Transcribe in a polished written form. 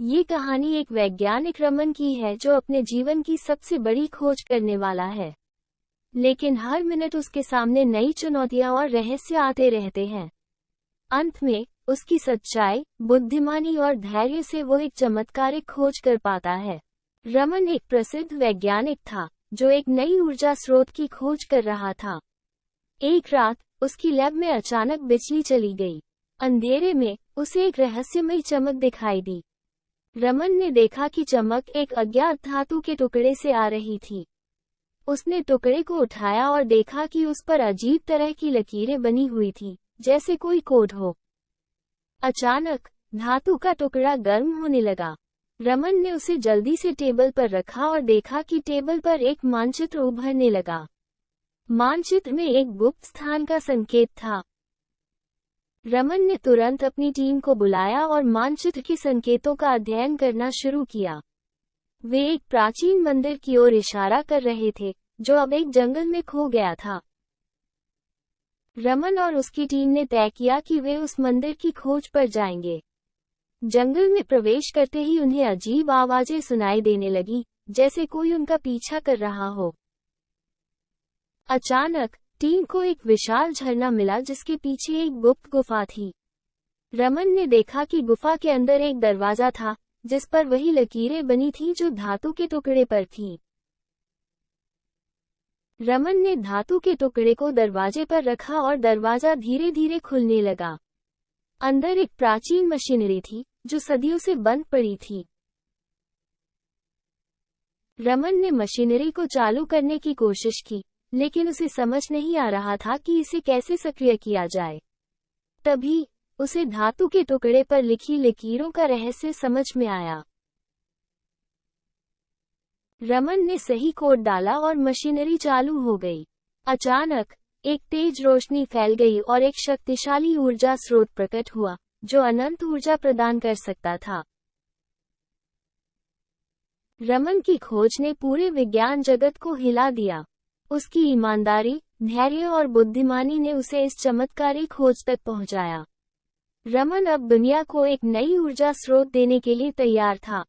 ये कहानी एक वैज्ञानिक रमन की है जो अपने जीवन की सबसे बड़ी खोज करने वाला है। लेकिन हर मिनट उसके सामने नई चुनौतियां और रहस्य आते रहते हैं। अंत में उसकी सच्चाई, बुद्धिमानी और धैर्य से वो एक चमत्कारिक खोज कर पाता है। रमन एक प्रसिद्ध वैज्ञानिक था जो एक नई ऊर्जा स्रोत की खोज कर रहा था। एक रात उसकी लैब में अचानक बिजली चली गई। अंधेरे में उसे एक रहस्यमयी चमक दिखाई दी। रमन ने देखा कि चमक एक अज्ञात धातु के टुकड़े से आ रही थी। उसने टुकड़े को उठाया और देखा कि उस पर अजीब तरह की लकीरें बनी हुई थी, जैसे कोई कोड हो। अचानक धातु का टुकड़ा गर्म होने लगा। रमन ने उसे जल्दी से टेबल पर रखा और देखा कि टेबल पर एक मानचित्र उभरने लगा। मानचित्र में एक गुप्त स्थान का संकेत था। रमन ने तुरंत अपनी टीम को बुलाया और मानचित्र के संकेतों का अध्ययन करना शुरू किया। वे एक प्राचीन मंदिर की ओर इशारा कर रहे थे, जो अब एक जंगल में खो गया था। रमन और उसकी टीम ने तय किया कि वे उस मंदिर की खोज पर जाएंगे। जंगल में प्रवेश करते ही उन्हें अजीब आवाजें सुनाई देने लगी, जैसे कोई उनका पीछा कर रहा हो। अचानक टीम को एक विशाल झरना मिला जिसके पीछे एक गुप्त गुफा थी। रमन ने देखा कि गुफा के अंदर एक दरवाजा था, जिस पर वही लकीरें बनी थीं जो धातु के टुकड़े पर थीं। रमन ने धातु के टुकड़े को दरवाजे पर रखा और दरवाजा धीरे धीरे खुलने लगा। अंदर एक प्राचीन मशीनरी थी, जो सदियों से बंद पड़ी थी। रमन ने मशीनरी को चालू करने की कोशिश की, लेकिन उसे समझ नहीं आ रहा था कि इसे कैसे सक्रिय किया जाए। तभी उसे धातु के टुकड़े पर लिखी लकीरों का रहस्य समझ में आया। रमन ने सही कोड डाला और मशीनरी चालू हो गई। अचानक एक तेज रोशनी फैल गई और एक शक्तिशाली ऊर्जा स्रोत प्रकट हुआ, जो अनंत ऊर्जा प्रदान कर सकता था। रमन की खोज ने पूरे विज्ञान जगत को हिला दिया। उसकी ईमानदारी, धैर्य और बुद्धिमानी ने उसे इस चमत्कारी खोज तक पहुंचाया। रमन अब दुनिया को एक नई ऊर्जा स्रोत देने के लिए तैयार था।